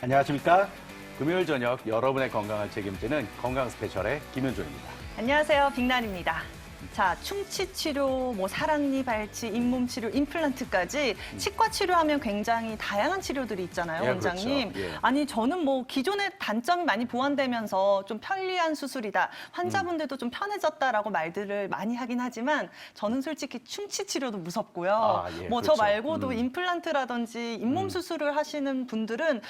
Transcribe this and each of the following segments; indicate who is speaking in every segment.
Speaker 1: 안녕하십니까. 금요일 저녁 여러분의 건강을 책임지는 건강 스페셜의 김윤조입니다.
Speaker 2: 안녕하세요. 빅난입니다. 자, 충치 치료, 사랑니 발치, 잇몸 치료, 임플란트까지 치과 치료하면 굉장히 다양한 치료들이 있잖아요,
Speaker 1: 예,
Speaker 2: 원장님.
Speaker 1: 그렇죠. 예.
Speaker 2: 아니, 저는 기존의 단점이 많이 보완되면서 좀 편리한 수술이다. 환자분들도 좀 편해졌다라고 말들을 많이 하긴 하지만 저는 솔직히 충치 치료도 무섭고요.
Speaker 1: 아, 예,
Speaker 2: 저
Speaker 1: 그렇죠.
Speaker 2: 말고도 임플란트라든지 잇몸 수술을 하시는 분들은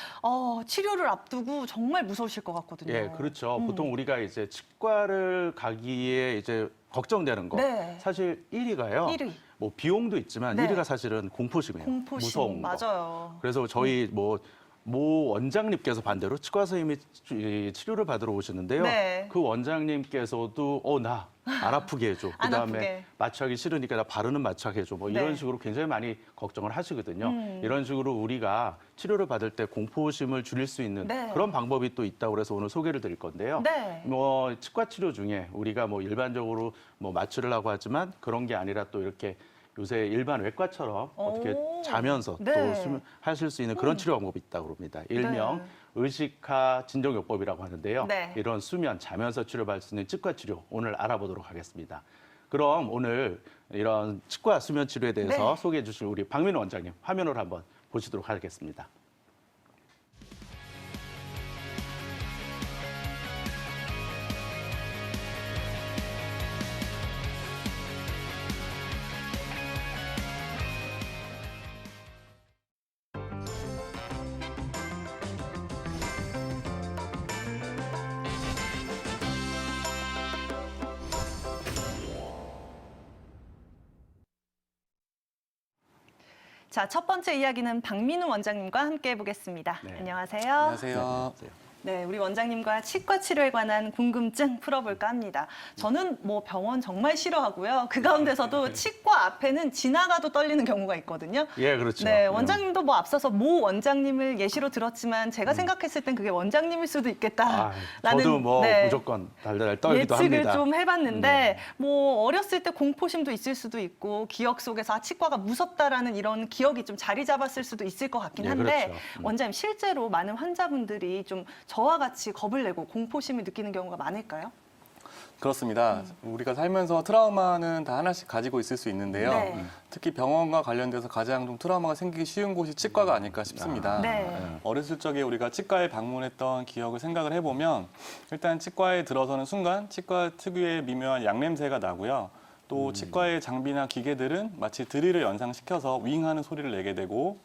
Speaker 2: 치료를 앞두고 정말 무서우실 것 같거든요.
Speaker 1: 예, 그렇죠. 보통 우리가 이제 치과를 가기에 이제 걱정되는 거.
Speaker 2: 네.
Speaker 1: 사실 1위가요.
Speaker 2: 1위.
Speaker 1: 비용도 있지만
Speaker 2: 네.
Speaker 1: 1위가 사실은 공포심이에요.
Speaker 2: 공포심,
Speaker 1: 무서운 거.
Speaker 2: 맞아요.
Speaker 1: 그래서 저희 모 원장님께서 반대로 치과 선생님이 치료를 받으러 오시는데요.
Speaker 2: 네.
Speaker 1: 그 원장님께서도 나 안 아프게 해줘.
Speaker 2: 안
Speaker 1: 그다음에
Speaker 2: 아프게.
Speaker 1: 마취하기 싫으니까 나 바르는 마취하게 해줘. 이런
Speaker 2: 네.
Speaker 1: 식으로 굉장히 많이 걱정을 하시거든요. 이런 식으로 우리가 치료를 받을 때 공포심을 줄일 수 있는
Speaker 2: 네.
Speaker 1: 그런 방법이 또 있다고 그래서 오늘 소개를 드릴 건데요.
Speaker 2: 네.
Speaker 1: 치과 치료 중에 우리가 일반적으로 마취를 하고 하지만 그런 게 아니라 또 이렇게 요새 일반 외과처럼 어떻게
Speaker 2: 오.
Speaker 1: 자면서
Speaker 2: 네.
Speaker 1: 또 하실 수 있는 그런 치료 방법이 있다고 합니다. 일명
Speaker 2: 네.
Speaker 1: 의식화 진정요법이라고 하는데요.
Speaker 2: 네.
Speaker 1: 이런 수면, 자면서 치료받을 수 있는 치과 치료 오늘 알아보도록 하겠습니다. 그럼 오늘 이런 치과 수면 치료에 대해서
Speaker 2: 네.
Speaker 1: 소개해 주실 우리 박민우 원장님 화면으로 한번 보시도록 하겠습니다.
Speaker 2: 자, 첫 번째 이야기는 박민우 원장님과 함께 해보겠습니다.
Speaker 1: 네.
Speaker 2: 안녕하세요.
Speaker 3: 안녕하세요.
Speaker 2: 네, 우리 원장님과 치과 치료에 관한 궁금증 풀어볼까 합니다. 저는 병원 정말 싫어하고요. 그 가운데서도 치과 앞에는 지나가도 떨리는 경우가 있거든요.
Speaker 1: 예, 그렇죠.
Speaker 2: 네, 원장님도 앞서서 모 원장님을 예시로 들었지만 제가 생각했을 땐 그게 원장님일 수도 있겠다.
Speaker 1: 저도
Speaker 2: 네.
Speaker 1: 무조건 달달 떨기도
Speaker 2: 예측을
Speaker 1: 합니다.
Speaker 2: 좀 해봤는데 어렸을 때 공포심도 있을 수도 있고 기억 속에서 치과가 무섭다라는 이런 기억이 좀 자리 잡았을 수도 있을 것 같긴
Speaker 1: 예,
Speaker 2: 한데
Speaker 1: 그렇죠.
Speaker 2: 원장님 실제로 많은 환자분들이 좀 저와 같이 겁을 내고 공포심을 느끼는 경우가 많을까요?
Speaker 3: 그렇습니다. 우리가 살면서 트라우마는 다 하나씩 가지고 있을 수 있는데요.
Speaker 2: 네.
Speaker 3: 특히 병원과 관련돼서 가장 좀 트라우마가 생기기 쉬운 곳이 치과가 아닐까 싶습니다.
Speaker 2: 네.
Speaker 3: 어렸을 적에 우리가 치과에 방문했던 기억을 생각을 해보면 일단 치과에 들어서는 순간 치과 특유의 미묘한 양냄새가 나고요. 또 치과의 장비나 기계들은 마치 드릴을 연상시켜서 윙하는 소리를 내게 되고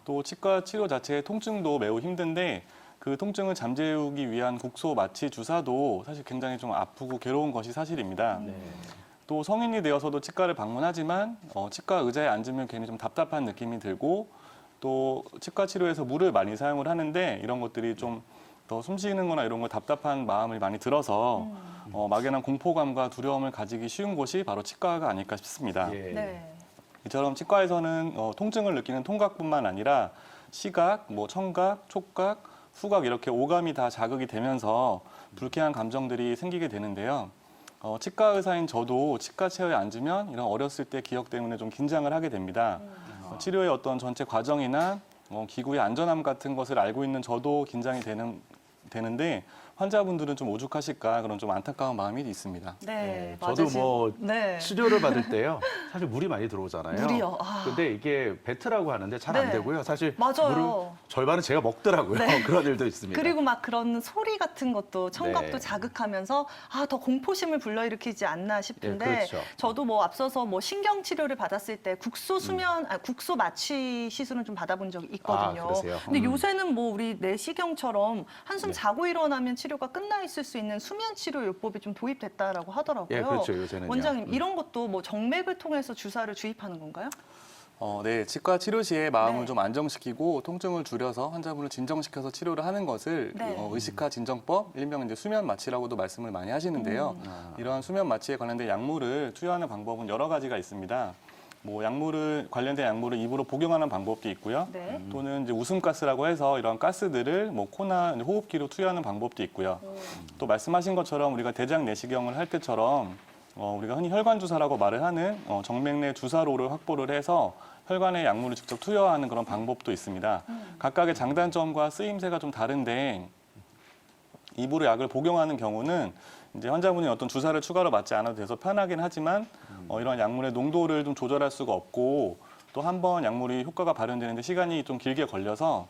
Speaker 3: 또 치과 치료 자체의 통증도 매우 힘든데 그 통증을 잠재우기 위한 국소 마취 주사도 사실 굉장히 좀 아프고 괴로운 것이 사실입니다. 또 성인이 되어서도 치과를 방문하지만 치과 의자에 앉으면 괜히 좀 답답한 느낌이 들고 또 치과 치료에서 물을 많이 사용을 하는데 이런 것들이 좀 더 숨쉬는 거나 이런 거 답답한 마음을 많이 들어서 막연한 공포감과 두려움을 가지기 쉬운 곳이 바로 치과가 아닐까 싶습니다.
Speaker 1: 예.
Speaker 2: 네.
Speaker 3: 이처럼 치과에서는 통증을 느끼는 통각뿐만 아니라 시각, 청각, 촉각, 후각 이렇게 오감이 다 자극이 되면서 불쾌한 감정들이 생기게 되는데요. 치과 의사인 저도 치과 체어에 앉으면 이런 어렸을 때 기억 때문에 좀 긴장을 하게 됩니다. 치료의 어떤 전체 과정이나 기구의 안전함 같은 것을 알고 있는 저도 긴장이 되는데 환자분들은 좀 오죽하실까 그런 좀 안타까운 마음이 있습니다.
Speaker 2: 네.
Speaker 1: 저도
Speaker 2: 맞으신- 네.
Speaker 1: 치료를 받을 때요. 사실 물이 많이 들어오잖아요.
Speaker 2: 물이요? 아.
Speaker 1: 근데 이게 배트라고 하는데 잘 안
Speaker 2: 네.
Speaker 1: 되고요. 사실
Speaker 2: 맞아요.
Speaker 1: 물을 절반은 제가 먹더라고요.
Speaker 2: 네.
Speaker 1: 그런 일도 있습니다.
Speaker 2: 그리고 그런 소리 같은 것도 청각도
Speaker 1: 네.
Speaker 2: 자극하면서 더 공포심을 불러일으키지 않나 싶은데
Speaker 1: 예, 그렇죠.
Speaker 2: 저도 앞서서 신경 치료를 받았을 때 국소 수면 국소 마취 시술은 좀 받아본 적이 있거든요.
Speaker 1: 아, 그러세요?
Speaker 2: 근데 요새는 우리 내시경처럼 한숨 자고 일어나면 치료가 끝나 있을 수 있는 수면 치료 요법이 좀 도입됐다라고 하더라고요.
Speaker 1: 예, 그렇죠. 요새는요.
Speaker 2: 원장님 이런 것도 정맥을 통해서 주사를 주입하는 건가요?
Speaker 3: 네, 치과 치료 시에 마음을
Speaker 2: 네.
Speaker 3: 좀 안정시키고 통증을 줄여서 환자분을 진정시켜서 치료를 하는 것을
Speaker 2: 네.
Speaker 3: 의식화 진정법, 일명 이제 수면 마취라고도 말씀을 많이 하시는데요. 이러한 수면 마취에 관련된 약물을 투여하는 방법은 여러 가지가 있습니다. 관련된 약물을 입으로 복용하는 방법도 있고요.
Speaker 2: 네.
Speaker 3: 또는 이제 웃음가스라고 해서 이런 가스들을 코나 호흡기로 투여하는 방법도 있고요. 또 말씀하신 것처럼 우리가 대장 내시경을 할 때처럼 우리가 흔히 혈관 주사라고 말을 하는 정맥내 주사로를 확보를 해서 혈관에 약물을 직접 투여하는 그런 방법도 있습니다. 각각의 장단점과 쓰임새가 좀 다른데 입으로 약을 복용하는 경우는 이제 환자분이 어떤 주사를 추가로 맞지 않아도 돼서 편하긴 하지만 이런 약물의 농도를 좀 조절할 수가 없고 또 한 번 약물이 효과가 발현되는데 시간이 좀 길게 걸려서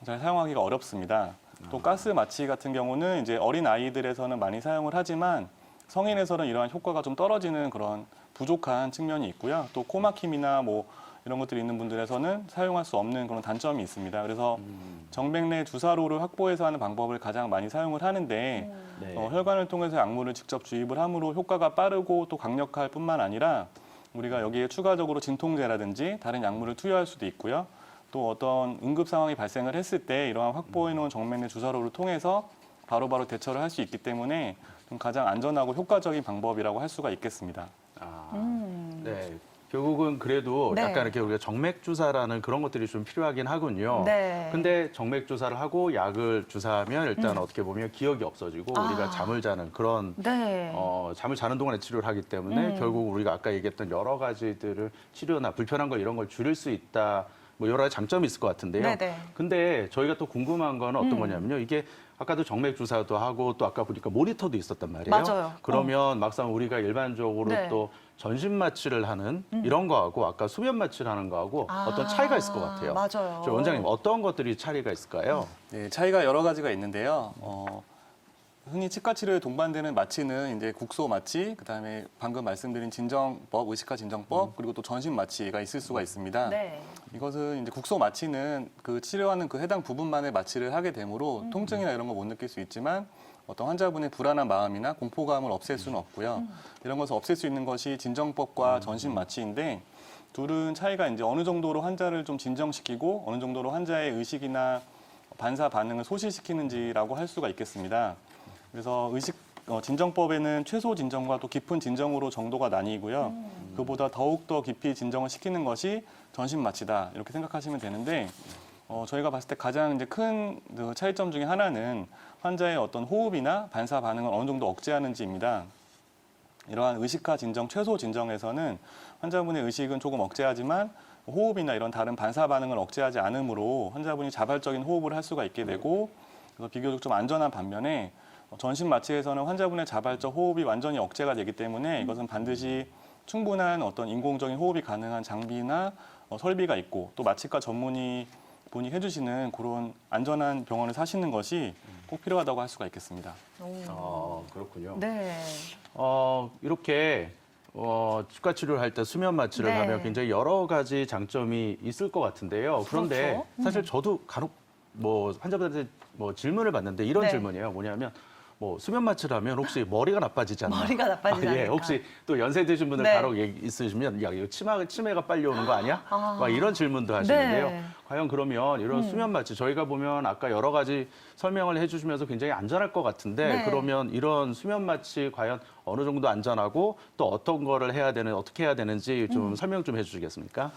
Speaker 3: 잘 사용하기가 어렵습니다. 또 가스 마취 같은 경우는 이제 어린 아이들에서는 많이 사용을 하지만 성인에서는 이러한 효과가 좀 떨어지는 그런 부족한 측면이 있고요. 또 코막힘이나 뭐 이런 것들이 있는 분들에서는 사용할 수 없는 그런 단점이 있습니다. 그래서 정맥내 주사로를 확보해서 하는 방법을 가장 많이 사용을 하는데
Speaker 1: 네.
Speaker 3: 혈관을 통해서 약물을 직접 주입을 함으로 효과가 빠르고 또 강력할 뿐만 아니라 우리가 여기에 추가적으로 진통제라든지 다른 약물을 투여할 수도 있고요. 또 어떤 응급 상황이 발생을 했을 때 이러한 확보해 놓은 정맥내 주사로를 통해서 바로바로 대처를 할 수 있기 때문에 좀 가장 안전하고 효과적인 방법이라고 할 수가 있겠습니다.
Speaker 1: 네. 결국은 그래도
Speaker 2: 네.
Speaker 1: 약간 이렇게 우리가 정맥 주사라는 그런 것들이 좀 필요하긴 하군요.
Speaker 2: 네.
Speaker 1: 근데 정맥 주사를 하고 약을 주사하면 일단 어떻게 보면 기억이 없어지고 우리가 잠을 자는 그런
Speaker 2: 네.
Speaker 1: 잠을 자는 동안에 치료를 하기 때문에 결국 우리가 아까 얘기했던 여러 가지들을 치료나 불편한 거 이런 걸 줄일 수 있다. 뭐 여러 가지 장점이 있을 것 같은데요.
Speaker 2: 네네.
Speaker 1: 근데 저희가 또 궁금한 건 어떤 거냐면요. 이게 아까도 정맥 주사도 하고 또 아까 보니까 모니터도 있었단 말이에요.
Speaker 2: 맞아요.
Speaker 1: 그러면 막상 우리가 일반적으로
Speaker 2: 네.
Speaker 1: 또 전신 마취를 하는 이런 거하고 아까 수면 마취를 하는 거하고 어떤 차이가 있을 것 같아요.
Speaker 2: 맞아요.
Speaker 1: 저 원장님 어떤 것들이 차이가 있을까요?
Speaker 3: 네, 차이가 여러 가지가 있는데요. 흔히 치과 치료에 동반되는 마취는 이제 국소 마취, 그다음에 방금 말씀드린 진정법, 의식화 진정법, 그리고 또 전신 마취가 있을 수가 있습니다.
Speaker 2: 네.
Speaker 3: 이것은 이제 국소 마취는 그 치료하는 그 해당 부분만의 마취를 하게 되므로 통증이나 이런 거 못 느낄 수 있지만 어떤 환자분의 불안한 마음이나 공포감을 없앨 수는 없고요. 이런 것을 없앨 수 있는 것이 진정법과 전신 마취인데 둘은 차이가 이제 어느 정도로 환자를 좀 진정시키고 어느 정도로 환자의 의식이나 반사 반응을 소실시키는지라고 할 수가 있겠습니다. 그래서 진정법에는 최소 진정과 또 깊은 진정으로 정도가 나뉘고요. 그보다 더욱 더 깊이 진정을 시키는 것이 전신 마취다 이렇게 생각하시면 되는데 저희가 봤을 때 가장 이제 큰 그 차이점 중에 하나는 환자의 어떤 호흡이나 반사 반응을 어느 정도 억제하는지입니다. 이러한 의식화 진정, 최소 진정에서는 환자분의 의식은 조금 억제하지만 호흡이나 이런 다른 반사 반응을 억제하지 않으므로 환자분이 자발적인 호흡을 할 수가 있게 되고 그래서 비교적 좀 안전한 반면에 전신 마취에서는 환자분의 자발적 호흡이 완전히 억제가 되기 때문에 이것은 반드시 충분한 어떤 인공적인 호흡이 가능한 장비나 설비가 있고 또 마취과 전문의 분이 해주시는 그런 안전한 병원을 사시는 것이 꼭 필요하다고 할 수가 있겠습니다.
Speaker 1: 그렇군요.
Speaker 2: 네.
Speaker 1: 이렇게 치과 치료를 할 때 수면 마취를
Speaker 2: 네.
Speaker 1: 하면 굉장히 여러 가지 장점이 있을 것 같은데요. 그런데
Speaker 2: 그렇죠.
Speaker 1: 사실 저도 간혹 뭐 환자분한테 뭐 질문을 받는데 이런
Speaker 2: 네.
Speaker 1: 질문이에요. 뭐냐면 뭐 수면 마취를 하면 혹시 머리가 나빠지지 않나요?
Speaker 2: 머리가 나빠지지
Speaker 1: 예,
Speaker 2: 않을까?
Speaker 1: 혹시 또 연세 드신 분들
Speaker 2: 네.
Speaker 1: 간혹 있으시면 야, 이거 치매가 빨리 오는 거 아니야? 막 이런 질문도 하시는데요.
Speaker 2: 네.
Speaker 1: 과연 그러면 이런 수면 마취 저희가 보면 아까 여러 가지 설명을 해주시면서 굉장히 안전할 것 같은데
Speaker 2: 네.
Speaker 1: 그러면 이런 수면 마취 과연 어느 정도 안전하고 또 어떤 거를 어떻게 해야 되는지 좀 설명 좀 해주시겠습니까?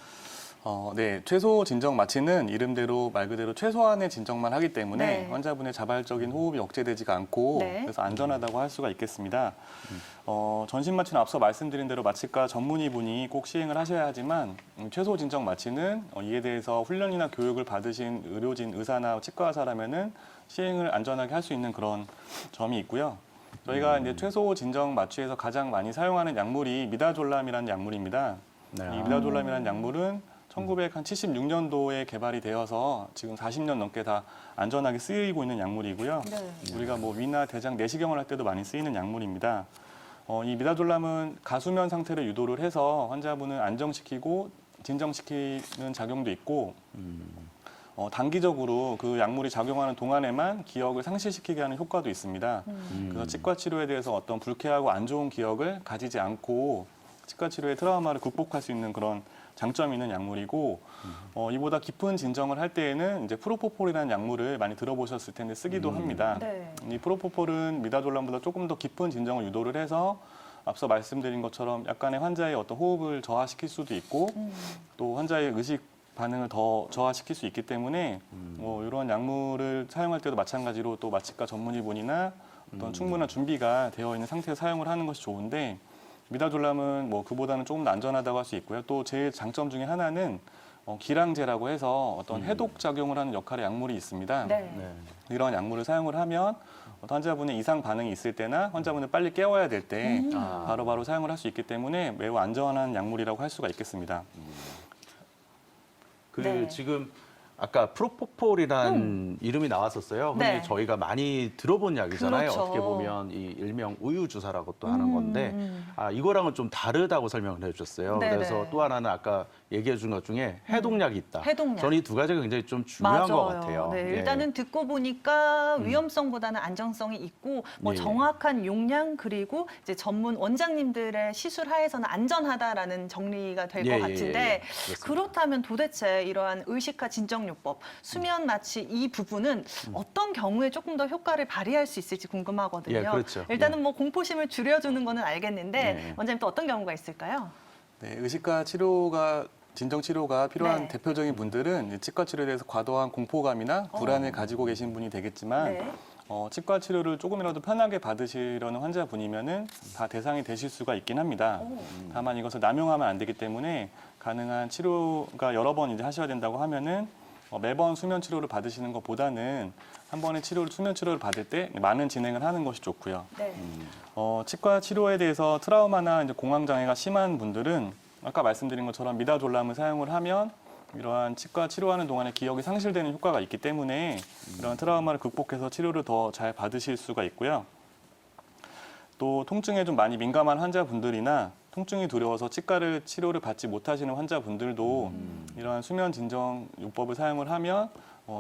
Speaker 3: 네, 최소 진정 마취는 이름대로 말 그대로 최소한의 진정만 하기 때문에
Speaker 2: 네.
Speaker 3: 환자분의 자발적인 호흡이 억제되지가 않고
Speaker 2: 네.
Speaker 3: 그래서 안전하다고 할 수가 있겠습니다. 전신 마취는 앞서 말씀드린 대로 마취과 전문의분이 꼭 시행을 하셔야 하지만 최소 진정 마취는 이에 대해서 훈련이나 교육을 받으신 의료진, 의사나 치과 의사라면은 시행을 안전하게 할 수 있는 그런 점이 있고요. 저희가 이제 최소 진정 마취에서 가장 많이 사용하는 약물이 미다졸람이라는 약물입니다.
Speaker 1: 네.
Speaker 3: 이 미다졸람이라는 약물은 1976년도에 개발이 되어서 지금 40년 넘게 다 안전하게 쓰이고 있는 약물이고요.
Speaker 2: 네.
Speaker 3: 우리가 뭐 위나 대장 내시경을 할 때도 많이 쓰이는 약물입니다. 이 미다졸람은 가수면 상태를 유도를 해서 환자분을 안정시키고 진정시키는 작용도 있고 단기적으로 그 약물이 작용하는 동안에만 기억을 상실시키게 하는 효과도 있습니다. 그래서 치과 치료에 대해서 어떤 불쾌하고 안 좋은 기억을 가지지 않고 치과 치료의 트라우마를 극복할 수 있는 그런 장점이 있는 약물이고 이보다 깊은 진정을 할 때에는 이제 프로포폴이라는 약물을 많이 들어보셨을 텐데 쓰기도 합니다.
Speaker 2: 네.
Speaker 3: 이 프로포폴은 미다졸람보다 조금 더 깊은 진정을 유도를 해서 앞서 말씀드린 것처럼 약간의 환자의 어떤 호흡을 저하시킬 수도 있고 또 환자의 의식 반응을 더 저하시킬 수 있기 때문에 이런 약물을 사용할 때도 마찬가지로 또 마취과 전문의분이나 어떤 충분한 준비가 되어 있는 상태에서 사용을 하는 것이 좋은데 미다졸람은 뭐 그보다는 조금 더 안전하다고 할 수 있고요. 또 제일 장점 중에 하나는 기량제라고 해서 어떤 해독 작용을 하는 역할의 약물이 있습니다.
Speaker 2: 네.
Speaker 1: 네.
Speaker 3: 이런 약물을 사용을 하면 환자분의 이상 반응이 있을 때나 환자분을 빨리 깨워야 될 때
Speaker 1: 아.
Speaker 3: 바로바로 사용을 할 수 있기 때문에 매우 안전한 약물이라고 할 수가 있겠습니다.
Speaker 1: 그
Speaker 2: 네.
Speaker 1: 지금 아까 프로포폴이란 이름이 나왔었어요. 흔히
Speaker 2: 네.
Speaker 1: 저희가 많이 들어본 약이잖아요.
Speaker 2: 그렇죠.
Speaker 1: 어떻게 보면 이 일명 우유 주사라고 또 하는 건데 이거랑은 좀 다르다고 설명을 해주셨어요.
Speaker 2: 네네.
Speaker 1: 그래서 또 하나는 아까 얘기해 준 것 중에 해독약이 있다.
Speaker 2: 해독약.
Speaker 1: 저는 이 두 가지가 굉장히 좀 중요한 것 같아요.
Speaker 2: 네,
Speaker 1: 예.
Speaker 2: 일단은 듣고 보니까 위험성보다는 안정성이 있고 뭐
Speaker 1: 예, 예.
Speaker 2: 정확한 용량 그리고 이제 전문 원장님들의 시술 하에서는 안전하다라는 정리가 될 것
Speaker 1: 예, 예,
Speaker 2: 같은데
Speaker 1: 예, 예. 그렇습니다.
Speaker 2: 그렇다면 도대체 이러한 의식화 진정요법, 수면 마취 이 부분은 어떤 경우에 조금 더 효과를 발휘할 수 있을지 궁금하거든요.
Speaker 1: 예, 그렇죠.
Speaker 2: 일단은
Speaker 1: 예.
Speaker 2: 뭐 공포심을 줄여주는 거는 알겠는데
Speaker 1: 예.
Speaker 2: 원장님 또 어떤 경우가 있을까요?
Speaker 3: 네, 의식과 치료가 진정 치료가 필요한
Speaker 2: 네.
Speaker 3: 대표적인 분들은 치과 치료에 대해서 과도한 공포감이나 불안을 가지고 계신 분이 되겠지만
Speaker 2: 네.
Speaker 3: 치과 치료를 조금이라도 편하게 받으시려는 환자분이면은 다 대상이 되실 수가 있긴 합니다. 다만 이것을 남용하면 안 되기 때문에 가능한 치료가 여러 번 이제 하셔야 된다고 하면은 매번 수면 치료를 받으시는 것보다는 한 번에 수면 치료를 받을 때 많은 진행을 하는 것이 좋고요.
Speaker 2: 네.
Speaker 3: 치과 치료에 대해서 트라우마나 이제 공황 장애가 심한 분들은 아까 말씀드린 것처럼 미다졸람을 사용을 하면 이러한 치과 치료하는 동안에 기억이 상실되는 효과가 있기 때문에 이러한 트라우마를 극복해서 치료를 더 잘 받으실 수가 있고요. 또 통증에 좀 많이 민감한 환자분들이나 통증이 두려워서 치료를 받지 못하시는 환자분들도 이러한 수면 진정 요법을 사용을 하면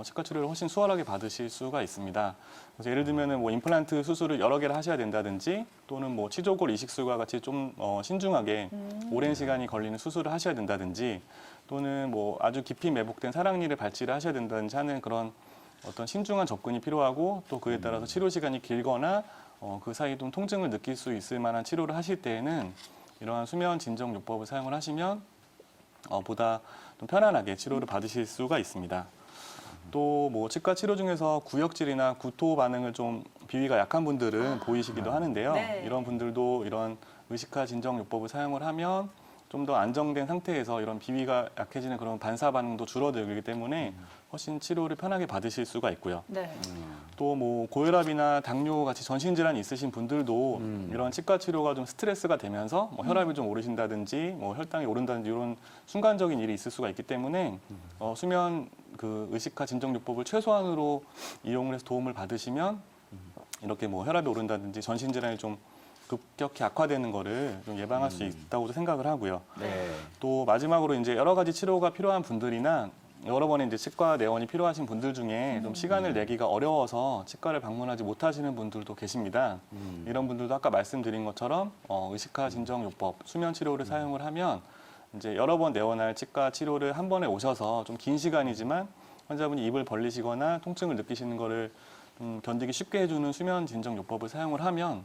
Speaker 3: 치과 치료를 훨씬 수월하게 받으실 수가 있습니다. 그래서 예를 들면은 뭐 임플란트 수술을 여러 개를 하셔야 된다든지 또는 뭐 치조골 이식술과 같이 좀 신중하게 오랜 시간이 걸리는 수술을 하셔야 된다든지 또는 뭐 아주 깊이 매복된 사랑니를 발치를 하셔야 된다든지 하는 그런 어떤 신중한 접근이 필요하고 또 그에 따라서 치료 시간이 길거나 그 사이 좀 통증을 느낄 수 있을 만한 치료를 하실 때에는 이러한 수면 진정 요법을 사용을 하시면 보다 좀 편안하게 치료를 받으실 수가 있습니다. 또 뭐 치과 치료 중에서 구역질이나 구토 반응을 좀 비위가 약한 분들은 보이시기도 하는데요.
Speaker 2: 네.
Speaker 3: 이런 분들도 이런 의식화 진정 요법을 사용을 하면 좀 더 안정된 상태에서 이런 비위가 약해지는 그런 반사 반응도 줄어들기 때문에 훨씬 치료를 편하게 받으실 수가 있고요.
Speaker 2: 네.
Speaker 3: 또 뭐 고혈압이나 당뇨 같이 전신 질환이 있으신 분들도 이런 치과 치료가 좀 스트레스가 되면서 뭐 혈압이 좀 오르신다든지 뭐 혈당이 오른다든지 이런 순간적인 일이 있을 수가 있기 때문에 수면 그 의식화 진정 요법을 최소한으로 이용을 해서 도움을 받으시면 이렇게 뭐 혈압이 오른다든지 전신 질환이 좀 급격히 악화되는 거를 좀 예방할 수 있다고도 생각을 하고요.
Speaker 1: 네.
Speaker 3: 또 마지막으로 이제 여러 가지 치료가 필요한 분들이나 여러 번의 이제 치과 내원이 필요하신 분들 중에 좀 시간을 내기가 어려워서 치과를 방문하지 못하시는 분들도 계십니다. 이런 분들도 아까 말씀드린 것처럼 의식화 진정 요법, 수면 치료를 사용을 하면 이제 여러 번 내원할 치과 치료를 한 번에 오셔서 좀 긴 시간이지만 환자분이 입을 벌리시거나 통증을 느끼시는 거를 견디기 쉽게 해주는 수면 진정 요법을 사용을 하면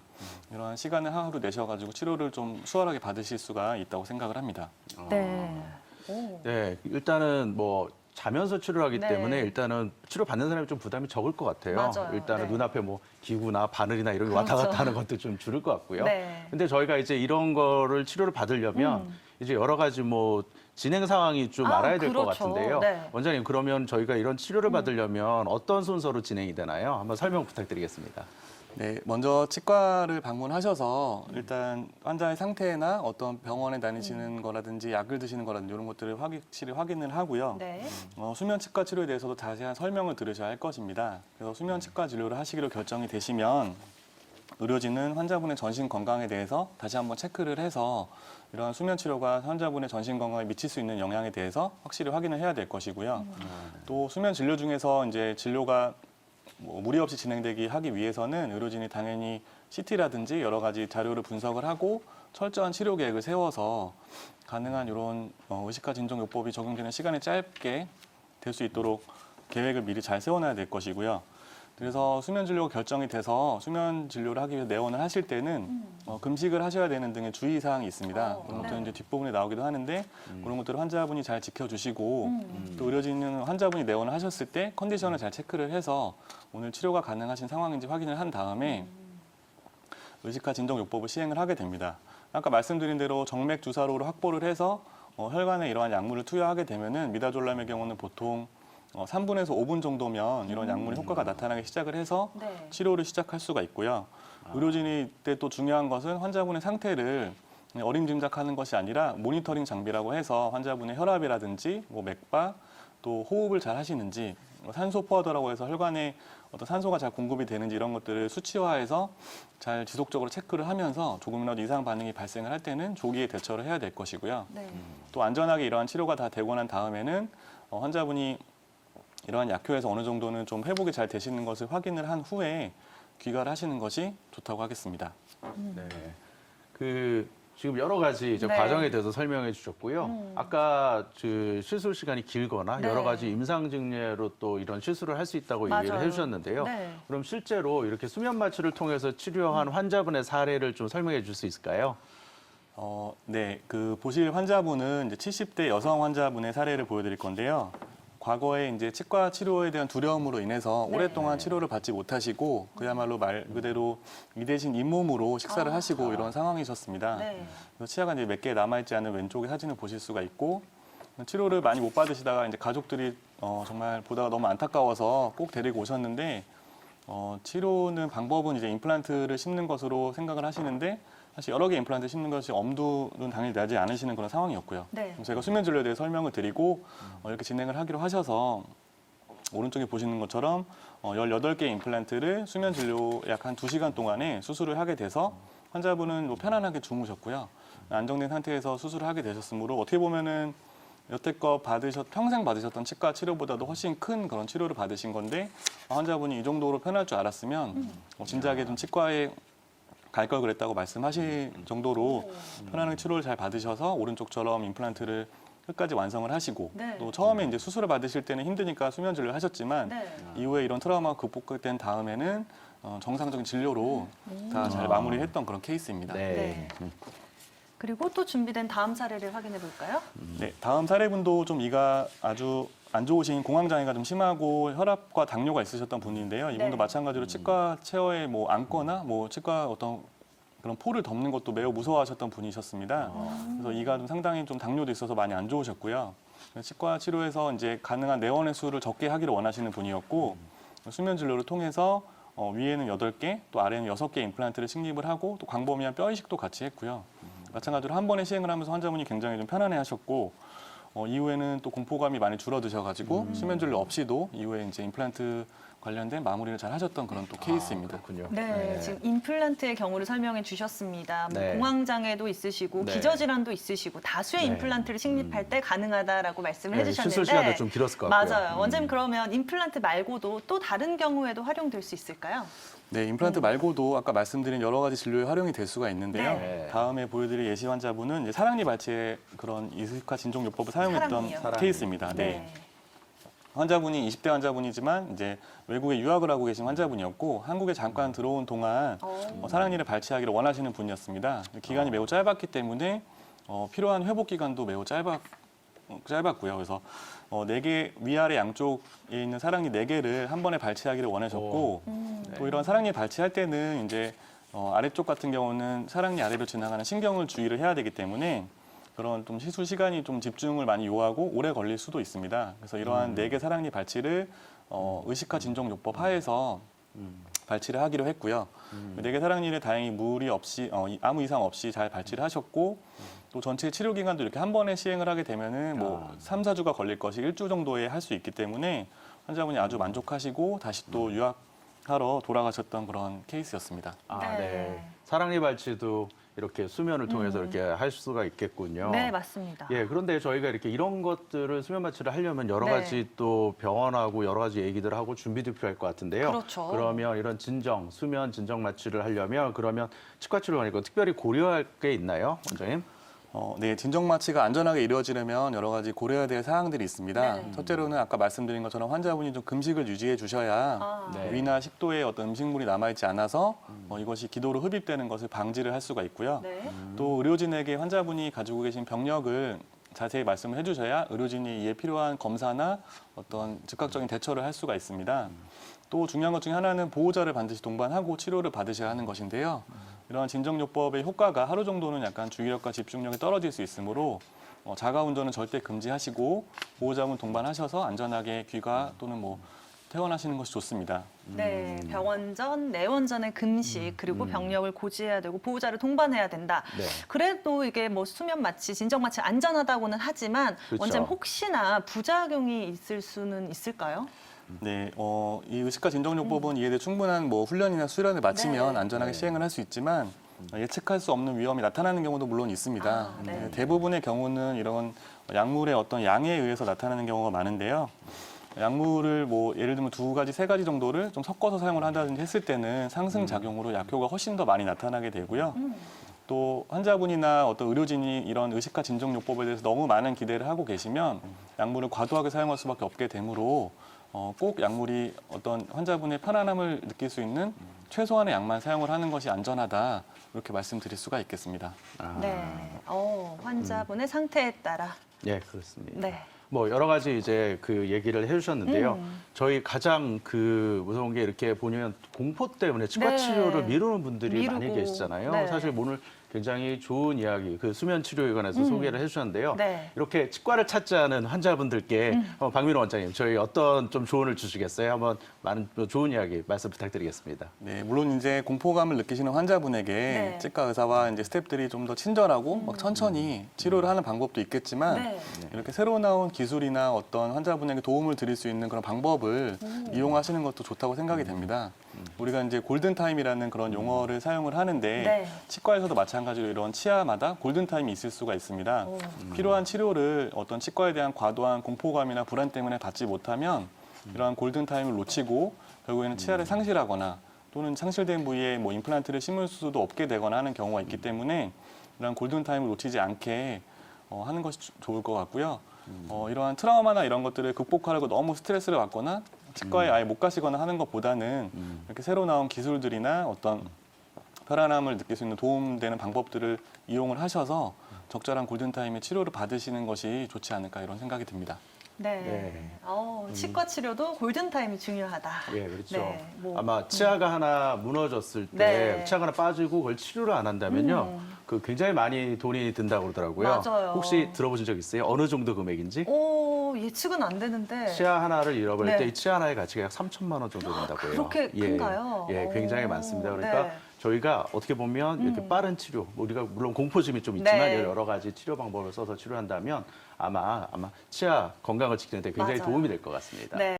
Speaker 3: 이러한 시간을 하루 내셔가지고 치료를 좀 수월하게 받으실 수가 있다고 생각을 합니다.
Speaker 2: 네. 오.
Speaker 1: 네, 일단은 뭐 자면서 치료를 하기
Speaker 2: 네.
Speaker 1: 때문에 일단은 치료 받는 사람이 좀 부담이 적을 것 같아요.
Speaker 2: 맞아요.
Speaker 1: 일단은
Speaker 2: 네.
Speaker 1: 눈앞에 뭐 기구나 바늘이나 이런 게 왔다
Speaker 2: 그렇죠.
Speaker 1: 갔다 하는 것도 좀 줄을 것 같고요.
Speaker 2: 네.
Speaker 1: 근데 저희가 이제 이런 거를 치료를 받으려면 이제 여러 가지 뭐 진행 상황이 좀 알아야 될 것
Speaker 2: 그렇죠.
Speaker 1: 같은데요.
Speaker 2: 네.
Speaker 1: 원장님, 그러면 저희가 이런 치료를 받으려면 어떤 순서로 진행이 되나요? 한번 설명 부탁드리겠습니다.
Speaker 3: 네, 먼저 치과를 방문하셔서 일단 환자의 상태나 어떤 병원에 다니시는 거라든지 약을 드시는 거라든지 이런 것들을 확실히 확인을 하고요.
Speaker 2: 네.
Speaker 3: 수면 치과 치료에 대해서도 자세한 설명을 들으셔야 할 것입니다. 그래서 수면 치과 진료를 하시기로 결정이 되시면 의료진은 환자분의 전신 건강에 대해서 다시 한번 체크를 해서 이러한 수면 치료가 환자분의 전신 건강에 미칠 수 있는 영향에 대해서 확실히 확인을 해야 될 것이고요. 또 수면 진료 중에서 이제 진료가 뭐 무리 없이 진행되기 하기 위해서는 의료진이 당연히 CT라든지 여러 가지 자료를 분석을 하고 철저한 치료 계획을 세워서 가능한 이런 의식화 진정 요법이 적용되는 시간이 짧게 될 수 있도록 계획을 미리 잘 세워놔야 될 것이고요. 그래서 수면 진료가 결정이 돼서 수면 진료를 하기 위해 내원을 하실 때는 금식을 하셔야 되는 등의 주의 사항이 있습니다. 그런 것들은 이제 뒷부분에 나오기도 하는데 그런 것들을 환자분이 잘 지켜주시고 또 의료진은 환자분이 내원을 하셨을 때 컨디션을 잘 체크를 해서 오늘 치료가 가능하신 상황인지 확인을 한 다음에 의식화 진정 요법을 시행을 하게 됩니다. 아까 말씀드린 대로 정맥 주사로를 확보를 해서 혈관에 이러한 약물을 투여하게 되면은 미다졸람의 경우는 보통 3분에서 5분 정도면 이런 약물의 효과가 나타나기 시작을 해서
Speaker 2: 네.
Speaker 3: 치료를 시작할 수가 있고요. 의료진이 때 또 중요한 것은 환자분의 상태를 어림짐작하는 것이 아니라 모니터링 장비라고 해서 환자분의 혈압이라든지 뭐 맥박 또 호흡을 잘 하시는지 산소 포화도라고 해서 혈관에 어떤 산소가 잘 공급이 되는지 이런 것들을 수치화해서 잘 지속적으로 체크를 하면서 조금이라도 이상 반응이 발생을 할 때는 조기에 대처를 해야 될 것이고요.
Speaker 2: 네.
Speaker 3: 또 안전하게 이러한 치료가 다 되고 난 다음에는 환자분이 이러한 약효에서 어느 정도는 좀 회복이 잘 되시는 것을 확인을 한 후에 귀가를 하시는 것이 좋다고 하겠습니다.
Speaker 1: 네. 그 지금 여러 가지 이제
Speaker 2: 네.
Speaker 1: 과정에 대해서 설명해 주셨고요. 아까 그 시술 시간이 길거나
Speaker 2: 네.
Speaker 1: 여러 가지 임상 증례로 또 이런 시술을 할 수 있다고 얘기를
Speaker 2: 맞아요.
Speaker 1: 해 주셨는데요.
Speaker 2: 네.
Speaker 1: 그럼 실제로 이렇게 수면 마취를 통해서 치료한 환자분의 사례를 좀 설명해 줄 수 있을까요?
Speaker 3: 네, 그 보실 환자분은 이제 70대 여성 환자분의 사례를 보여드릴 건데요. 과거에 이제 치과 치료에 대한 두려움으로 인해서
Speaker 2: 네.
Speaker 3: 오랫동안 치료를 받지 못하시고 그야말로 말 그대로 이대신 잇몸으로 식사를 하시고 이런 상황이셨습니다.
Speaker 2: 네.
Speaker 3: 그래서 치아가 이제 몇 개 남아있지 않은 왼쪽의 사진을 보실 수가 있고 치료를 많이 못 받으시다가 이제 가족들이 정말 보다가 너무 안타까워서 꼭 데리고 오셨는데 치료는 방법은 이제 임플란트를 심는 것으로 생각을 하시는데 사실 여러 개 임플란트 심는 것이 엄두는 당연히 나지 않으시는 그런 상황이었고요.
Speaker 2: 네.
Speaker 3: 제가 수면 진료에 대해 설명을 드리고 이렇게 진행을 하기로 하셔서 오른쪽에 보시는 것처럼 18개 임플란트를 수면 진료 약 한 2시간 동안에 수술을 하게 돼서 환자분은 뭐 편안하게 주무셨고요. 안정된 상태에서 수술을 하게 되셨으므로 어떻게 보면은 여태껏 평생 받으셨던 치과 치료보다도 훨씬 큰 그런 치료를 받으신 건데 환자분이 이 정도로 편할 줄 알았으면 진작에 좀 치과에 갈 걸 그랬다고 말씀하실 정도로 편안하게 치료를 잘 받으셔서 오른쪽처럼 임플란트를 끝까지 완성을 하시고
Speaker 2: 네.
Speaker 3: 또 처음에 이제 수술을 받으실 때는 힘드니까 수면 진료를 하셨지만
Speaker 2: 네.
Speaker 3: 이후에 이런 트라우마가 극복된 다음에는 정상적인 진료로 다 잘 마무리했던 그런 케이스입니다.
Speaker 2: 네. 그리고 또 준비된 다음 사례를 확인해 볼까요?
Speaker 3: 네, 다음 사례분도 좀 이가 아주 안 좋으신 공황장애가 좀 심하고 혈압과 당뇨가 있으셨던 분인데요. 이분도
Speaker 2: 네.
Speaker 3: 마찬가지로 치과 체어에 뭐 앉거나 뭐 치과 어떤 그런 포를 덮는 것도 매우 무서워하셨던 분이셨습니다. 그래서 이가 좀 상당히 좀 당뇨도 있어서 많이 안 좋으셨고요. 치과 치료에서 이제 가능한 내원의 수를 적게 하기를 원하시는 분이었고 수면 진료를 통해서 위에는 8개, 또 아래는 6개 임플란트를 식립을 하고 또 광범위한 뼈 이식도 같이 했고요. 마찬가지로 한 번에 시행을 하면서 환자분이 굉장히 좀 편안해하셨고 이후에는 또 공포감이 많이 줄어드셔가지고 수면 진료 없이도 이후에 이제 임플란트 관련된 마무리를 잘 하셨던 그런 또 케이스입니다.
Speaker 1: 그렇군요.
Speaker 2: 네, 지금 임플란트의 경우를 설명해 주셨습니다. 뭐
Speaker 1: 네.
Speaker 2: 공황장애도 있으시고
Speaker 1: 네.
Speaker 2: 기저질환도 있으시고 다수의
Speaker 1: 네.
Speaker 2: 임플란트를 식립할 때 가능하다라고 말씀을
Speaker 1: 네,
Speaker 2: 해주셨는데
Speaker 1: 시술 시간도 좀 길었을 것 같고요.
Speaker 2: 맞아요. 원장님 그러면 임플란트 말고도 또 다른 경우에도 활용될 수 있을까요?
Speaker 3: 네, 임플란트 말고도 아까 말씀드린 여러 가지 진료에 활용이 될 수가 있는데요.
Speaker 1: 네.
Speaker 3: 다음에 보여드릴 예시 환자분은 이제 사랑니 발치의 그런 이식화 진종요법을 사용했던
Speaker 2: 사랑니요?
Speaker 3: 케이스입니다. 네. 환자분이 20대 환자분이지만 이제 외국에 유학을 하고 계신 환자분이었고 한국에 잠깐 들어온 동안 사랑니를 발치하기를 원하시는 분이었습니다. 기간이 매우 짧았기 때문에 필요한 회복 기간도 매우 짧았고요. 그래서 4개 위아래 양쪽에 있는 사랑니 4개를 한 번에 발치하기를 원하셨고 또 이런 사랑니 발치할 때는 이제 아래쪽 같은 경우는 사랑니 아래로 지나가는 신경을 주의를 해야 되기 때문에 그런 좀 시술 시간이 좀 집중을 많이 요하고 오래 걸릴 수도 있습니다. 그래서 이러한 4개 사랑니 발치를 의식화 진종요법 하에서 발치를 하기로 했고요. 4개 사랑니를 다행히 무리 없이 아무 이상 없이 잘 발치를 하셨고 또 전체 치료 기간도 이렇게 한 번에 시행을 하게 되면은 뭐 3, 4주가 걸릴 것이 1주 정도에 할 수 있기 때문에 환자분이 아주 만족하시고 다시 또 유학하러 돌아가셨던 그런 케이스였습니다.
Speaker 1: 아,
Speaker 2: 네.
Speaker 1: 네. 사랑니 발치도 이렇게 수면을 통해서 이렇게 할 수가 있겠군요.
Speaker 2: 네, 맞습니다.
Speaker 1: 예, 그런데 저희가 이렇게 이런 것들을 수면 마취를 하려면 여러
Speaker 2: 네.
Speaker 1: 가지 또 병원하고 여러 가지 얘기들 하고 준비도 필요할 것 같은데요.
Speaker 2: 그렇죠.
Speaker 1: 그러면 이런 수면 진정 마취를 하려면 그러면 치과 치료를 하니까 특별히 고려할 게 있나요, 원장님?
Speaker 3: 네, 진정 마취가 안전하게 이루어지려면 여러 가지 고려해야 될 사항들이 있습니다.
Speaker 2: 네.
Speaker 3: 첫째로는 아까 말씀드린 것처럼 환자분이 좀 금식을 유지해 주셔야
Speaker 2: 아,
Speaker 1: 네.
Speaker 3: 위나 식도에 어떤 음식물이 남아있지 않아서 이것이 기도로 흡입되는 것을 방지를 할 수가 있고요.
Speaker 2: 네.
Speaker 3: 또 의료진에게 환자분이 가지고 계신 병력을 자세히 말씀을 해주셔야 의료진이 이에 필요한 검사나 어떤 즉각적인 대처를 할 수가 있습니다. 또 중요한 것 중에 하나는 보호자를 반드시 동반하고 치료를 받으셔야 하는 것인데요. 이러한 진정요법의 효과가 하루 정도는 약간 주의력과 집중력이 떨어질 수 있으므로 자가 운전은 절대 금지하시고 보호자분 동반하셔서 안전하게 귀가 또는 뭐 퇴원하시는 것이 좋습니다.
Speaker 2: 네, 병원전, 내원전의 금식, 그리고 병력을 고지해야 되고 보호자를 동반해야 된다.
Speaker 1: 네.
Speaker 2: 그래도 이게 뭐 수면 마취, 진정 마취 안전하다고는 하지만
Speaker 1: 그렇죠.
Speaker 2: 원장님 혹시나 부작용이 있을 수는 있을까요?
Speaker 3: 네, 이 의식과 진정요법은 이에 대해 충분한 뭐 훈련이나 수련을 마치면
Speaker 2: 네.
Speaker 3: 안전하게 시행을 할 수 있지만 예측할 수 없는 위험이 나타나는 경우도 물론 있습니다.
Speaker 2: 아, 네.
Speaker 3: 대부분의 경우는 이런 약물의 어떤 양에 의해서 나타나는 경우가 많은데요. 약물을 뭐 예를 들면 2가지, 3가지 정도를 좀 섞어서 사용을 한다든지 했을 때는 상승작용으로 약효가 훨씬 더 많이 나타나게 되고요. 또 환자분이나 어떤 의료진이 이런 의식화 진정요법에 대해서 너무 많은 기대를 하고 계시면 약물을 과도하게 사용할 수밖에 없게 되므로 꼭 약물이 어떤 환자분의 편안함을 느낄 수 있는 최소한의 약만 사용을 하는 것이 안전하다 이렇게 말씀드릴 수가 있겠습니다.
Speaker 1: 아,
Speaker 2: 네, 환자분의 상태에 따라.
Speaker 1: 예, 그렇습니다.
Speaker 2: 네.
Speaker 1: 뭐 여러 가지 이제 그 얘기를 해주셨는데요. 저희 가장 그 무서운 게 이렇게 보면 공포 때문에 치과
Speaker 2: 네.
Speaker 1: 치료를 미루는 분들이 많이
Speaker 2: 미루고.
Speaker 1: 계시잖아요.
Speaker 2: 네.
Speaker 1: 사실 오늘 굉장히 좋은 이야기, 그 수면 치료에 관해서 소개를 해주셨는데요.
Speaker 2: 네.
Speaker 1: 이렇게 치과를 찾지 않은 환자분들께 박민호 원장님, 저희 어떤 좀 조언을 주시겠어요? 한번 많은 좋은 이야기 말씀 부탁드리겠습니다.
Speaker 3: 네, 물론 이제 공포감을 느끼시는 환자분에게
Speaker 2: 네.
Speaker 3: 치과 의사와 이제 스태프들이 좀 더 친절하고 막 천천히 치료를 하는 방법도 있겠지만
Speaker 2: 네.
Speaker 3: 이렇게 새로 나온 기술이나 어떤 환자분에게 도움을 드릴 수 있는 그런 방법을 이용하시는 것도 좋다고 생각이 됩니다. 우리가 이제 골든타임이라는 그런 용어를 사용을 하는데
Speaker 2: 네.
Speaker 3: 치과에서도 마찬가지로 이런 치아마다 골든타임이 있을 수가 있습니다. 필요한 치료를 어떤 치과에 대한 과도한 공포감이나 불안 때문에 받지 못하면 이러한 골든타임을 놓치고 결국에는 치아를 상실하거나 또는 상실된 부위에 뭐 임플란트를 심을 수도 없게 되거나 하는 경우가 있기 때문에 이러한 골든타임을 놓치지 않게 하는 것이 좋을 것 같고요. 이러한 트라우마나 이런 것들을 극복하려고 너무 스트레스를 받거나 치과에 아예 못 가시거나 하는 것보다는 이렇게 새로 나온 기술들이나 어떤 편안함을 느낄 수 있는 도움되는 방법들을 이용을 하셔서 적절한 골든타임의 치료를 받으시는 것이 좋지 않을까 이런 생각이 듭니다.
Speaker 2: 네.
Speaker 1: 네.
Speaker 2: 치과 치료도 골든타임이 중요하다.
Speaker 1: 예, 그렇죠.
Speaker 2: 네, 뭐,
Speaker 1: 아마 치아가 하나 무너졌을 때
Speaker 2: 네.
Speaker 1: 치아가 하나 빠지고 그걸 치료를 안 한다면요. 그 굉장히 많이 돈이 든다고 그러더라고요.
Speaker 2: 맞아요.
Speaker 1: 혹시 들어보신 적 있어요? 어느 정도 금액인지?
Speaker 2: 예측은 안 되는데.
Speaker 1: 치아 하나를 잃어버릴
Speaker 2: 네.
Speaker 1: 때 이 치아 하나의 가치가 약 3천만 원 정도 된다고요.
Speaker 2: 그렇게
Speaker 1: 예,
Speaker 2: 큰가요?
Speaker 1: 예, 굉장히
Speaker 2: 오,
Speaker 1: 많습니다. 그러니까
Speaker 2: 네.
Speaker 1: 저희가 어떻게 보면 이렇게 빠른 치료, 우리가 물론 공포심이 좀 있지만
Speaker 2: 네.
Speaker 1: 여러 가지 치료 방법을 써서 치료한다면 아마 치아 건강을 지키는 데 굉장히
Speaker 2: 맞아요.
Speaker 1: 도움이 될 것 같습니다.
Speaker 2: 네.